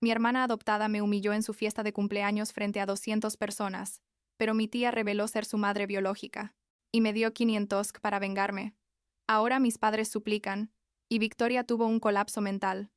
Mi hermana adoptada me humilló en su fiesta de cumpleaños frente a 200 personas, pero mi tía reveló ser su madre biológica, y me dio 500 para vengarme. Ahora mis padres suplican, y Victoria tuvo un colapso mental.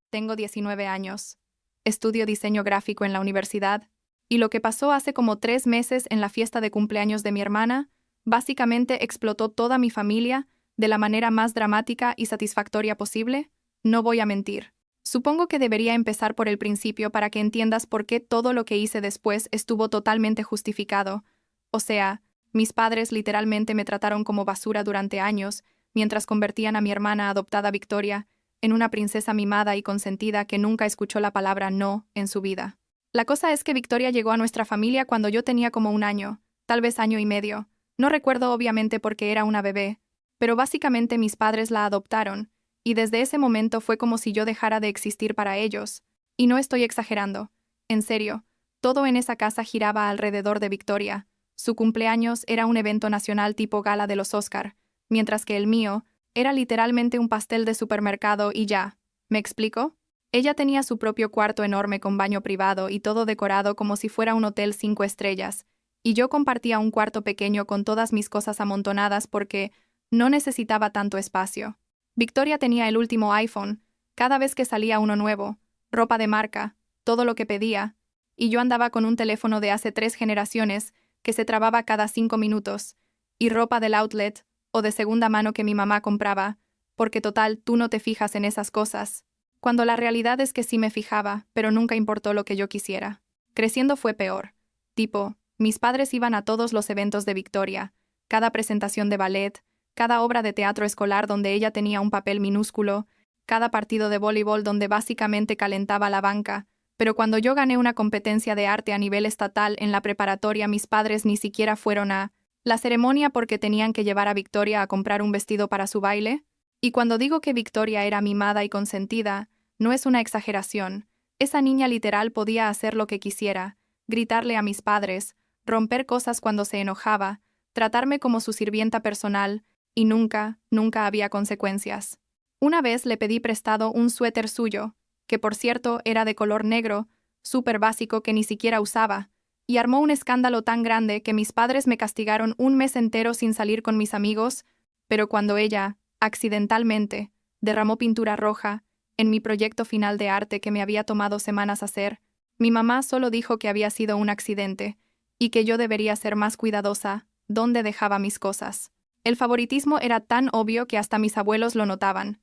Tengo 19 años. Estudio diseño gráfico en la universidad, y lo que pasó hace como 3 meses en la fiesta de cumpleaños de mi hermana, básicamente explotó toda mi familia de la manera más dramática y satisfactoria posible. No voy a mentir. Supongo que debería empezar por el principio para que entiendas por qué todo lo que hice después estuvo totalmente justificado. O sea, mis padres literalmente me trataron como basura durante años, mientras convertían a mi hermana adoptada Victoria en una princesa mimada y consentida que nunca escuchó la palabra no en su vida. La cosa es que Victoria llegó a nuestra familia cuando yo tenía como 1 año, tal vez año y medio. No recuerdo obviamente porque era una bebé, pero básicamente mis padres la adoptaron, y desde ese momento fue como si yo dejara de existir para ellos. Y no estoy exagerando. En serio, todo en esa casa giraba alrededor de Victoria. Su cumpleaños era un evento nacional tipo gala de los Oscar, mientras que el mío era literalmente un pastel de supermercado y ya. ¿Me explico? Ella tenía su propio cuarto enorme con baño privado y todo decorado como si fuera un hotel 5 estrellas, y yo compartía un cuarto pequeño con todas mis cosas amontonadas porque no necesitaba tanto espacio. Victoria tenía el último iPhone, cada vez que salía uno nuevo, ropa de marca, todo lo que pedía, y yo andaba con un teléfono de hace 3 generaciones que se trababa cada 5 minutos, y ropa del outlet o de segunda mano que mi mamá compraba, porque total, tú no te fijas en esas cosas. Cuando la realidad es que sí me fijaba, pero nunca importó lo que yo quisiera. Creciendo fue peor. Tipo, mis padres iban a todos los eventos de Victoria, cada presentación de ballet, cada obra de teatro escolar donde ella tenía un papel minúsculo, cada partido de voleibol donde básicamente calentaba la banca, pero cuando yo gané una competencia de arte a nivel estatal en la preparatoria, mis padres ni siquiera fueron a la ceremonia porque tenían que llevar a Victoria a comprar un vestido para su baile. Y cuando digo que Victoria era mimada y consentida, no es una exageración. Esa niña literal podía hacer lo que quisiera, gritarle a mis padres, romper cosas cuando se enojaba, tratarme como su sirvienta personal, y nunca había consecuencias. Una vez le pedí prestado un suéter suyo, que por cierto era de color negro, súper básico que ni siquiera usaba, y armó un escándalo tan grande que mis padres me castigaron un mes entero sin salir con mis amigos, pero cuando ella, accidentalmente, derramó pintura roja en mi proyecto final de arte que me había tomado semanas hacer, mi mamá solo dijo que había sido un accidente y que yo debería ser más cuidadosa dónde dejaba mis cosas. El favoritismo era tan obvio que hasta mis abuelos lo notaban.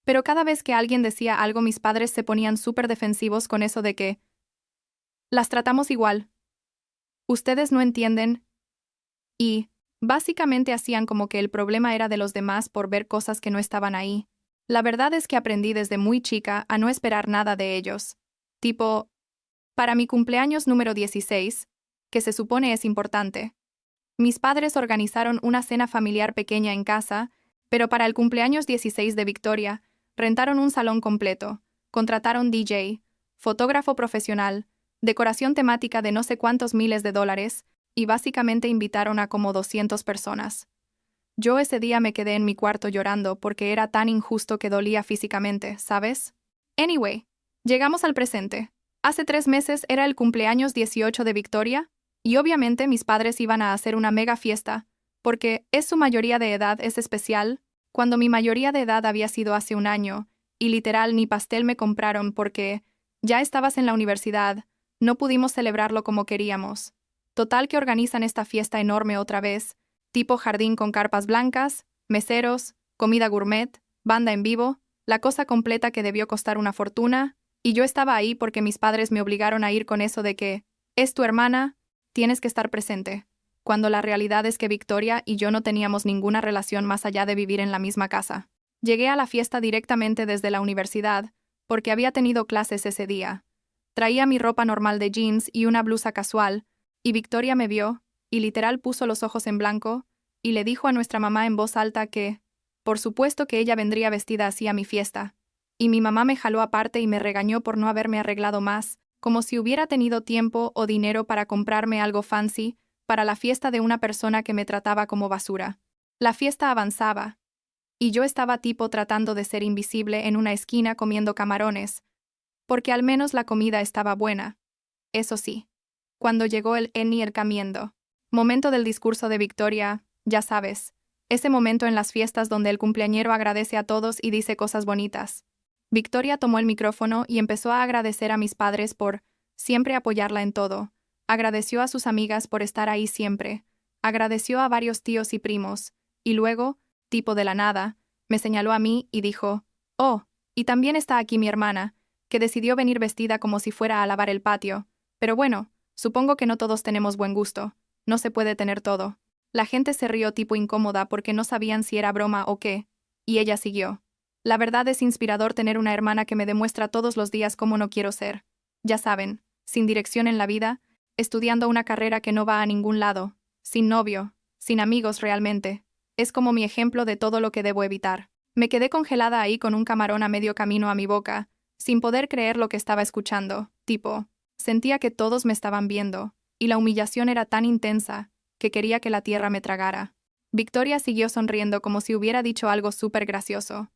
Pero cada vez que alguien decía algo mis padres se ponían súper defensivos con eso de que las tratamos igual. Ustedes no entienden. Y, básicamente hacían como que el problema era de los demás por ver cosas que no estaban ahí. La verdad es que aprendí desde muy chica a no esperar nada de ellos. Tipo, para mi cumpleaños número 16, que se supone es importante, mis padres organizaron una cena familiar pequeña en casa, pero para el cumpleaños 16 de Victoria, rentaron un salón completo, contrataron DJ, fotógrafo profesional, decoración temática de no sé cuántos miles de dólares, y básicamente invitaron a como 200 personas. Yo ese día me quedé en mi cuarto llorando porque era tan injusto que dolía físicamente, ¿sabes? Anyway, llegamos al presente. Hace 3 meses era el cumpleaños 18 de Victoria, y obviamente mis padres iban a hacer una mega fiesta, porque es su mayoría de edad es especial, cuando mi mayoría de edad había sido hace 1 año, y literal ni pastel me compraron porque ya estabas en la universidad, no pudimos celebrarlo como queríamos. Total que organizan esta fiesta enorme otra vez, tipo jardín con carpas blancas, meseros, comida gourmet, banda en vivo, la cosa completa que debió costar una fortuna, y yo estaba ahí porque mis padres me obligaron a ir con eso de que, es tu hermana, tienes que estar presente, cuando la realidad es que Victoria y yo no teníamos ninguna relación más allá de vivir en la misma casa. Llegué a la fiesta directamente desde la universidad, porque había tenido clases ese día. Traía mi ropa normal de jeans y una blusa casual, y Victoria me vio, y literal puso los ojos en blanco, y le dijo a nuestra mamá en voz alta que, por supuesto que ella vendría vestida así a mi fiesta, y mi mamá me jaló aparte y me regañó por no haberme arreglado más, como si hubiera tenido tiempo o dinero para comprarme algo fancy para la fiesta de una persona que me trataba como basura. La fiesta avanzaba, y yo estaba tipo tratando de ser invisible en una esquina comiendo camarones, porque al menos la comida estaba buena. Eso sí, cuando llegó el Eni comiendo. Momento del discurso de Victoria, ya sabes, ese momento en las fiestas donde el cumpleañero agradece a todos y dice cosas bonitas. Victoria tomó el micrófono y empezó a agradecer a mis padres por siempre apoyarla en todo. Agradeció a sus amigas por estar ahí siempre. Agradeció a varios tíos y primos. Y luego, tipo de la nada, me señaló a mí y dijo, «Oh, y también está aquí mi hermana, que decidió venir vestida como si fuera a lavar el patio. Pero bueno, supongo que no todos tenemos buen gusto. No se puede tener todo». La gente se rió tipo incómoda porque no sabían si era broma o qué. Y ella siguió. «La verdad es inspirador tener una hermana que me demuestra todos los días cómo no quiero ser. Ya saben, sin dirección en la vida, estudiando una carrera que no va a ningún lado, sin novio, sin amigos realmente. Es como mi ejemplo de todo lo que debo evitar». Me quedé congelada ahí con un camarón a medio camino a mi boca, sin poder creer lo que estaba escuchando, tipo, sentía que todos me estaban viendo, y la humillación era tan intensa, que quería que la tierra me tragara. Victoria siguió sonriendo como si hubiera dicho algo súper gracioso.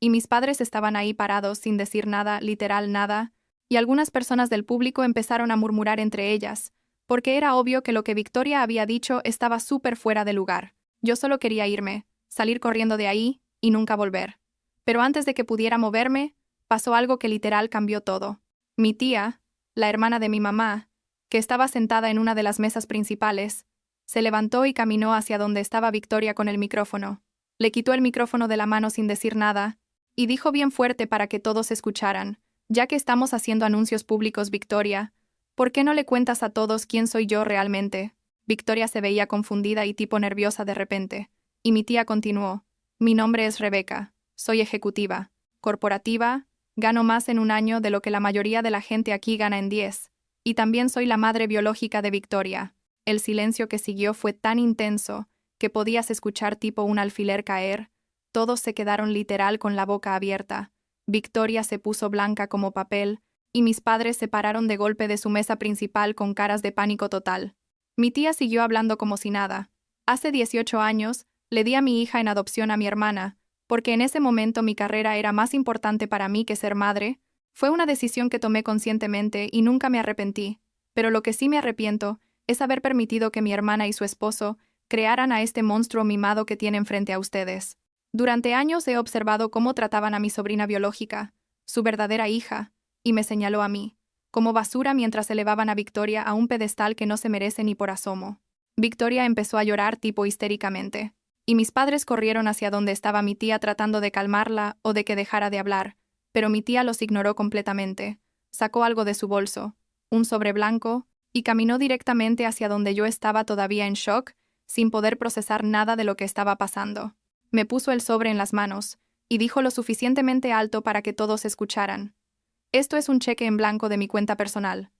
Y mis padres estaban ahí parados sin decir nada, literal nada, y algunas personas del público empezaron a murmurar entre ellas, porque era obvio que lo que Victoria había dicho estaba súper fuera de lugar. Yo solo quería irme, salir corriendo de ahí, y nunca volver. Pero antes de que pudiera moverme, pasó algo que literal cambió todo. Mi tía, la hermana de mi mamá, que estaba sentada en una de las mesas principales, se levantó y caminó hacia donde estaba Victoria con el micrófono. Le quitó el micrófono de la mano sin decir nada, y dijo bien fuerte para que todos escucharan, «Ya que estamos haciendo anuncios públicos, Victoria, ¿por qué no le cuentas a todos quién soy yo realmente?» Victoria se veía confundida y tipo nerviosa de repente, y mi tía continuó, «Mi nombre es Rebeca, soy ejecutiva, corporativa, gano más en un año de lo que la mayoría de la gente aquí gana en 10, y también soy la madre biológica de Victoria». El silencio que siguió fue tan intenso que podías escuchar tipo un alfiler caer. Todos se quedaron literal con la boca abierta. Victoria se puso blanca como papel, y mis padres se pararon de golpe de su mesa principal con caras de pánico total. Mi tía siguió hablando como si nada. «Hace 18 años, le di a mi hija en adopción a mi hermana, porque en ese momento mi carrera era más importante para mí que ser madre. Fue una decisión que tomé conscientemente y nunca me arrepentí, pero lo que sí me arrepiento es haber permitido que mi hermana y su esposo crearan a este monstruo mimado que tienen frente a ustedes. Durante años he observado cómo trataban a mi sobrina biológica, su verdadera hija, y me señaló a mí, como basura mientras elevaban a Victoria a un pedestal que no se merece ni por asomo». Victoria empezó a llorar tipo histéricamente, y mis padres corrieron hacia donde estaba mi tía tratando de calmarla o de que dejara de hablar, pero mi tía los ignoró completamente. Sacó algo de su bolso, un sobre blanco, y caminó directamente hacia donde yo estaba todavía en shock, sin poder procesar nada de lo que estaba pasando. Me puso el sobre en las manos, y dijo lo suficientemente alto para que todos escucharan. «Esto es un cheque en blanco de mi cuenta personal.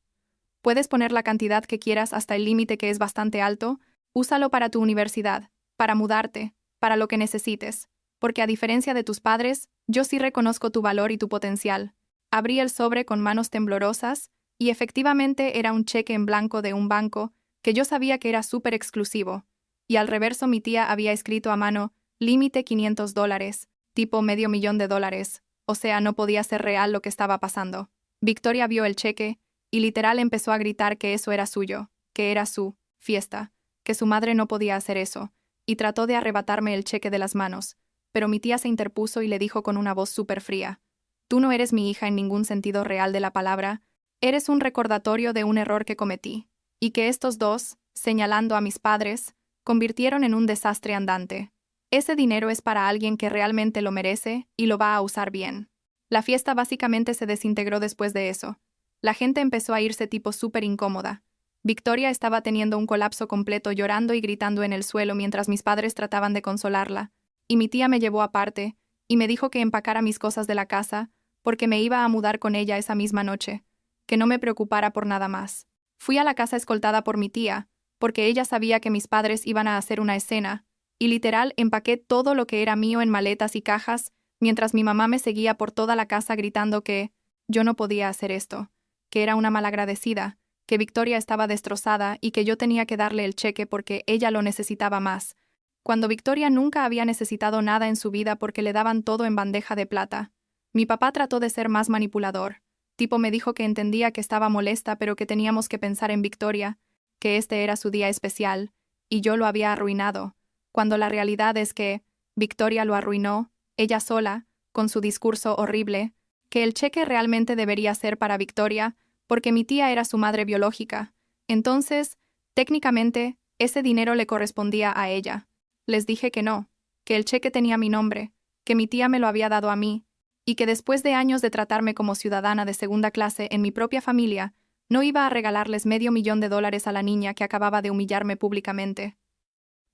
Puedes poner la cantidad que quieras hasta el límite que es bastante alto, úsalo para tu universidad, para mudarte, para lo que necesites, porque a diferencia de tus padres, yo sí reconozco tu valor y tu potencial». Abrí el sobre con manos temblorosas, y efectivamente era un cheque en blanco de un banco que yo sabía que era súper exclusivo, y al reverso mi tía había escrito a mano, «Límite $500, tipo $500,000, o sea, no podía ser real lo que estaba pasando. Victoria vio el cheque, y literal empezó a gritar que eso era suyo, que era su fiesta, que su madre no podía hacer eso, y trató de arrebatarme el cheque de las manos, pero mi tía se interpuso y le dijo con una voz súper fría, «Tú no eres mi hija en ningún sentido real de la palabra, eres un recordatorio de un error que cometí, y que estos dos, señalando a mis padres, convirtieron en un desastre andante. Ese dinero es para alguien que realmente lo merece y lo va a usar bien». La fiesta básicamente se desintegró después de eso. La gente empezó a irse tipo súper incómoda. Victoria estaba teniendo un colapso completo llorando y gritando en el suelo mientras mis padres trataban de consolarla, y mi tía me llevó aparte, y me dijo que empacara mis cosas de la casa, porque me iba a mudar con ella esa misma noche, que no me preocupara por nada más. Fui a la casa escoltada por mi tía, porque ella sabía que mis padres iban a hacer una escena, y literal empaqué todo lo que era mío en maletas y cajas, mientras mi mamá me seguía por toda la casa gritando que yo no podía hacer esto, que era una malagradecida, que Victoria estaba destrozada y que yo tenía que darle el cheque porque ella lo necesitaba más, cuando Victoria nunca había necesitado nada en su vida porque le daban todo en bandeja de plata. Mi papá trató de ser más manipulador, Tipo me dijo que entendía que estaba molesta pero que teníamos que pensar en Victoria, que este era su día especial, y yo lo había arruinado, cuando la realidad es que Victoria lo arruinó, ella sola, con su discurso horrible, que el cheque realmente debería ser para Victoria, porque mi tía era su madre biológica. Entonces, técnicamente, ese dinero le correspondía a ella. Les dije que no, que el cheque tenía mi nombre, que mi tía me lo había dado a mí, y que después de años de tratarme como ciudadana de segunda clase en mi propia familia, no iba a regalarles $500,000 a la niña que acababa de humillarme públicamente.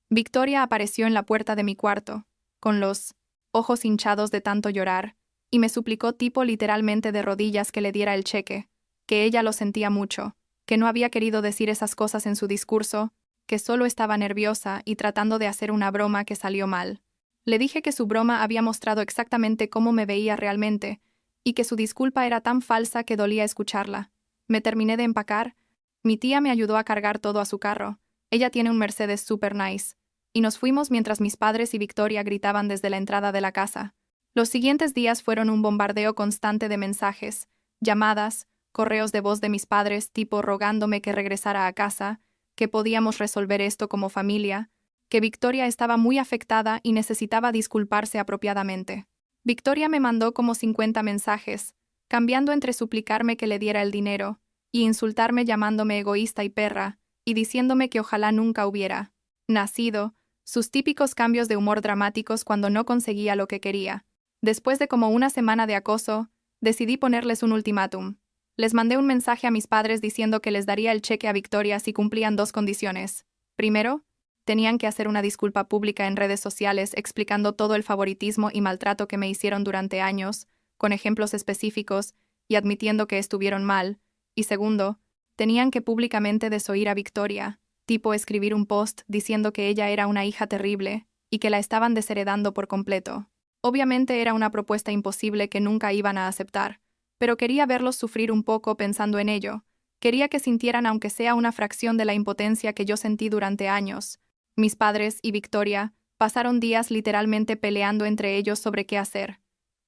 Victoria apareció en la puerta de mi cuarto, con los ojos hinchados de tanto llorar, y me suplicó tipo literalmente de rodillas que le diera el cheque, que ella lo sentía mucho, que no había querido decir esas cosas en su discurso, que solo estaba nerviosa y tratando de hacer una broma que salió mal. Le dije que su broma había mostrado exactamente cómo me veía realmente, y que su disculpa era tan falsa que dolía escucharla. Me terminé de empacar. Mi tía me ayudó a cargar todo a su carro. Ella tiene un Mercedes super nice. Y nos fuimos mientras mis padres y Victoria gritaban desde la entrada de la casa. Los siguientes días fueron un bombardeo constante de mensajes, llamadas, correos de voz de mis padres tipo rogándome que regresara a casa, que podíamos resolver esto como familia, que Victoria estaba muy afectada y necesitaba disculparse apropiadamente. Victoria me mandó como 50 mensajes, cambiando entre suplicarme que le diera el dinero y insultarme llamándome egoísta y perra, y diciéndome que ojalá nunca hubiera nacido, sus típicos cambios de humor dramáticos cuando no conseguía lo que quería. Después de como una semana de acoso, decidí ponerles un ultimátum. Les mandé un mensaje a mis padres diciendo que les daría el cheque a Victoria si cumplían 2 condiciones. Primero, tenían que hacer una disculpa pública en redes sociales explicando todo el favoritismo y maltrato que me hicieron durante años, con ejemplos específicos y admitiendo que estuvieron mal. Y segundo, tenían que públicamente desoír a Victoria, tipo escribir un post diciendo que ella era una hija terrible y que la estaban desheredando por completo. Obviamente era una propuesta imposible que nunca iban a aceptar, pero quería verlos sufrir un poco pensando en ello. Quería que sintieran aunque sea una fracción de la impotencia que yo sentí durante años. Mis padres y Victoria pasaron días literalmente peleando entre ellos sobre qué hacer.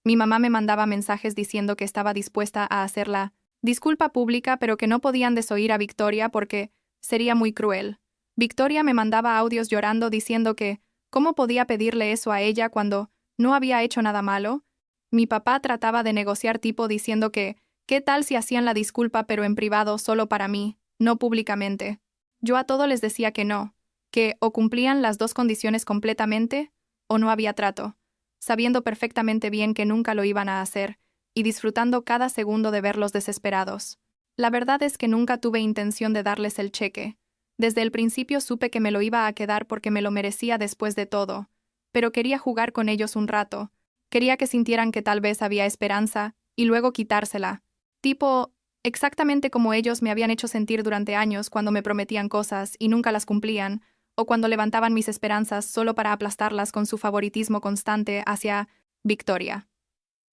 Mi mamá me mandaba mensajes diciendo que estaba dispuesta a hacer la disculpa pública, pero que no podían desoír a Victoria porque sería muy cruel. Victoria me mandaba audios llorando diciendo que ¿cómo podía pedirle eso a ella cuando no había hecho nada malo? Mi papá trataba de negociar tipo diciendo que ¿qué tal si hacían la disculpa pero en privado solo para mí, no públicamente? Yo a todo les decía que no, que o cumplían las 2 condiciones completamente o no había trato, sabiendo perfectamente bien que nunca lo iban a hacer y disfrutando cada segundo de verlos desesperados. La verdad es que nunca tuve intención de darles el cheque. Desde el principio supe que me lo iba a quedar porque me lo merecía después de todo, pero quería jugar con ellos un rato. Quería que sintieran que tal vez había esperanza y luego quitársela. Tipo, exactamente como ellos me habían hecho sentir durante años cuando me prometían cosas y nunca las cumplían, o cuando levantaban mis esperanzas solo para aplastarlas con su favoritismo constante hacia Victoria.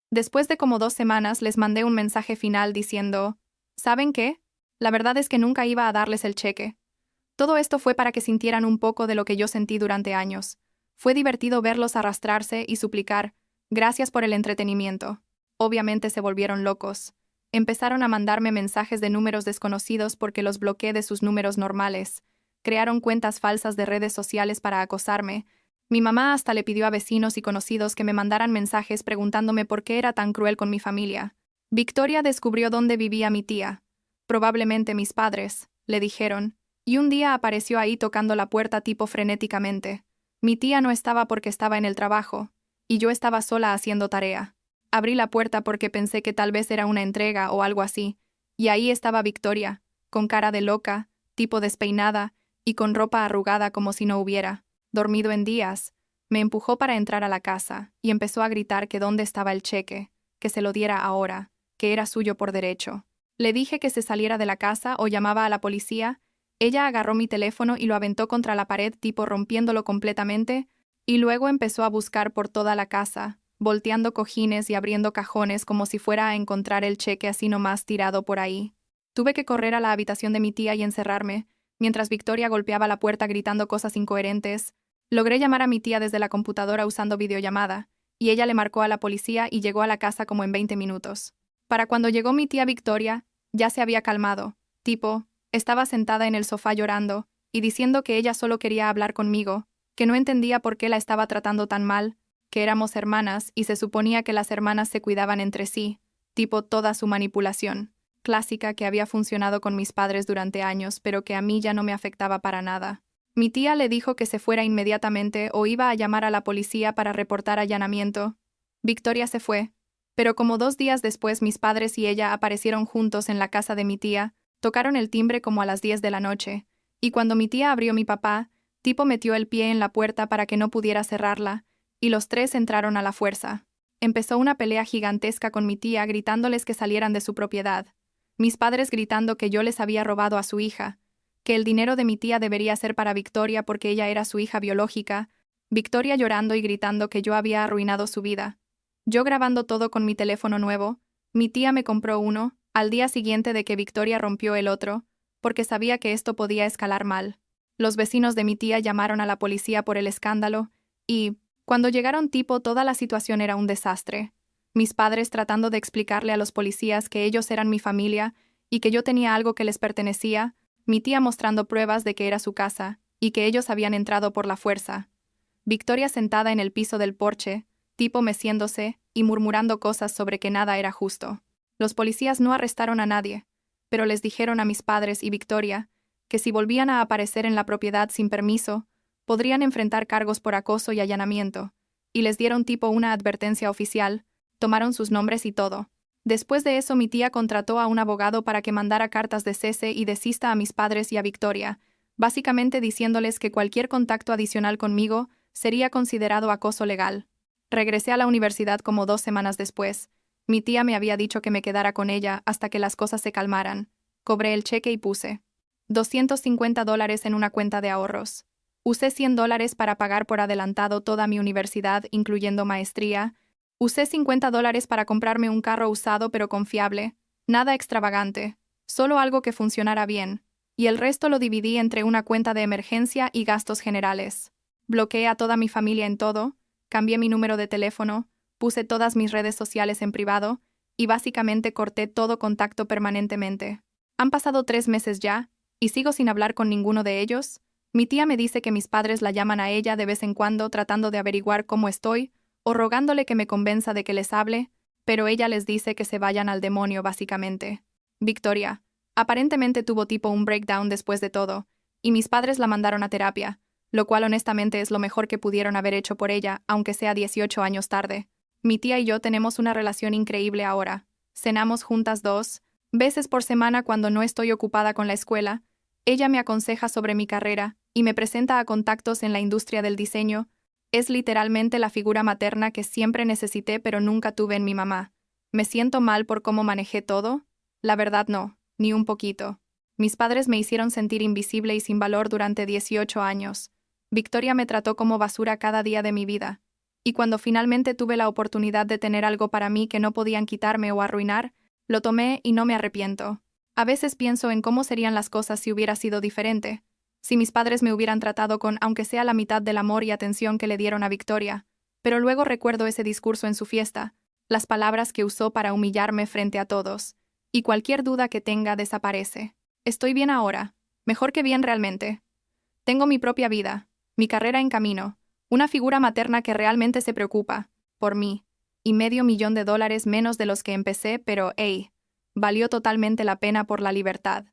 Después de como 2 semanas les mandé un mensaje final diciendo, ¿saben qué? La verdad es que nunca iba a darles el cheque. Todo esto fue para que sintieran un poco de lo que yo sentí durante años. Fue divertido verlos arrastrarse y suplicar, gracias por el entretenimiento. Obviamente se volvieron locos. Empezaron a mandarme mensajes de números desconocidos porque los bloqueé de sus números normales. Crearon cuentas falsas de redes sociales para acosarme. Mi mamá hasta le pidió a vecinos y conocidos que me mandaran mensajes preguntándome por qué era tan cruel con mi familia. Victoria descubrió dónde vivía mi tía. Probablemente mis padres, le dijeron, y un día apareció ahí tocando la puerta tipo frenéticamente. Mi tía no estaba porque estaba en el trabajo, y yo estaba sola haciendo tarea. Abrí la puerta porque pensé que tal vez era una entrega o algo así, y ahí estaba Victoria, con cara de loca, tipo despeinada, y con ropa arrugada como si no hubiera dormido en días. Me empujó para entrar a la casa, y empezó a gritar que dónde estaba el cheque, que se lo diera ahora, que era suyo por derecho. Le dije que se saliera de la casa o llamaba a la policía. Ella agarró mi teléfono y lo aventó contra la pared tipo rompiéndolo completamente, y luego empezó a buscar por toda la casa, volteando cojines y abriendo cajones como si fuera a encontrar el cheque así nomás tirado por ahí. Tuve que correr a la habitación de mi tía y encerrarme, mientras Victoria golpeaba la puerta gritando cosas incoherentes. Logré llamar a mi tía desde la computadora usando videollamada, y ella le marcó a la policía y llegó a la casa como en 20 minutos. Para cuando llegó mi tía Victoria, ya se había calmado. Estaba sentada en el sofá llorando y diciendo que ella solo quería hablar conmigo, que no entendía por qué la estaba tratando tan mal, que éramos hermanas y se suponía que las hermanas se cuidaban entre sí, toda su manipulación clásica que había funcionado con mis padres durante años, pero que a mí ya no me afectaba para nada. Mi tía le dijo que se fuera inmediatamente o iba a llamar a la policía para reportar allanamiento. Victoria se fue, pero como 2 días después mis padres y ella aparecieron juntos en la casa de mi tía, tocaron el timbre como a las 10 de la noche, y cuando mi tía abrió mi papá, metió el pie en la puerta para que no pudiera cerrarla, y los tres entraron a la fuerza. Empezó una pelea gigantesca con mi tía gritándoles que salieran de su propiedad. Mis padres gritando que yo les había robado a su hija, que el dinero de mi tía debería ser para Victoria porque ella era su hija biológica, Victoria llorando y gritando que yo había arruinado su vida. Yo grabando todo con mi teléfono nuevo, mi tía me compró uno, al día siguiente de que Victoria rompió el otro, porque sabía que esto podía escalar mal. Los vecinos de mi tía llamaron a la policía por el escándalo, y, cuando llegaron toda la situación era un desastre. Mis padres tratando de explicarle a los policías que ellos eran mi familia y que yo tenía algo que les pertenecía, mi tía mostrando pruebas de que era su casa y que ellos habían entrado por la fuerza. Victoria sentada en el piso del porche, meciéndose y murmurando cosas sobre que nada era justo. Los policías no arrestaron a nadie, pero les dijeron a mis padres y Victoria que si volvían a aparecer en la propiedad sin permiso, podrían enfrentar cargos por acoso y allanamiento, y les dieron una advertencia oficial. Tomaron sus nombres y todo. Después de eso mi tía contrató a un abogado para que mandara cartas de cese y desista a mis padres y a Victoria, básicamente diciéndoles que cualquier contacto adicional conmigo sería considerado acoso legal. Regresé a la universidad como 2 semanas después. Mi tía me había dicho que me quedara con ella hasta que las cosas se calmaran. Cobré el cheque y puse $250 en una cuenta de ahorros. Usé $100 para pagar por adelantado toda mi universidad, incluyendo maestría. Usé $50 para comprarme un carro usado pero confiable, nada extravagante, solo algo que funcionara bien, y el resto lo dividí entre una cuenta de emergencia y gastos generales. Bloqueé a toda mi familia en todo, cambié mi número de teléfono, puse todas mis redes sociales en privado, y básicamente corté todo contacto permanentemente. Han pasado 3 meses ya, y sigo sin hablar con ninguno de ellos. Mi tía me dice que mis padres la llaman a ella de vez en cuando tratando de averiguar cómo estoy, o rogándole que me convenza de que les hable, pero ella les dice que se vayan al demonio básicamente. Victoria, aparentemente tuvo un breakdown después de todo, y mis padres la mandaron a terapia, lo cual honestamente es lo mejor que pudieron haber hecho por ella, aunque sea 18 años tarde. Mi tía y yo tenemos una relación increíble ahora. Cenamos juntas 2 veces por semana cuando no estoy ocupada con la escuela. Ella me aconseja sobre mi carrera y me presenta a contactos en la industria del diseño. Es literalmente la figura materna que siempre necesité pero nunca tuve en mi mamá. ¿Me siento mal por cómo manejé todo? La verdad no, ni un poquito. Mis padres me hicieron sentir invisible y sin valor durante 18 años. Victoria me trató como basura cada día de mi vida. Y cuando finalmente tuve la oportunidad de tener algo para mí que no podían quitarme o arruinar, lo tomé y no me arrepiento. A veces pienso en cómo serían las cosas si hubiera sido diferente. Si mis padres me hubieran tratado con aunque sea la mitad del amor y atención que le dieron a Victoria, pero luego recuerdo ese discurso en su fiesta, las palabras que usó para humillarme frente a todos, y cualquier duda que tenga desaparece. Estoy bien ahora, mejor que bien realmente. Tengo mi propia vida, mi carrera en camino, una figura materna que realmente se preocupa por mí, y $500,000 menos de los que empecé, pero valió totalmente la pena por la libertad.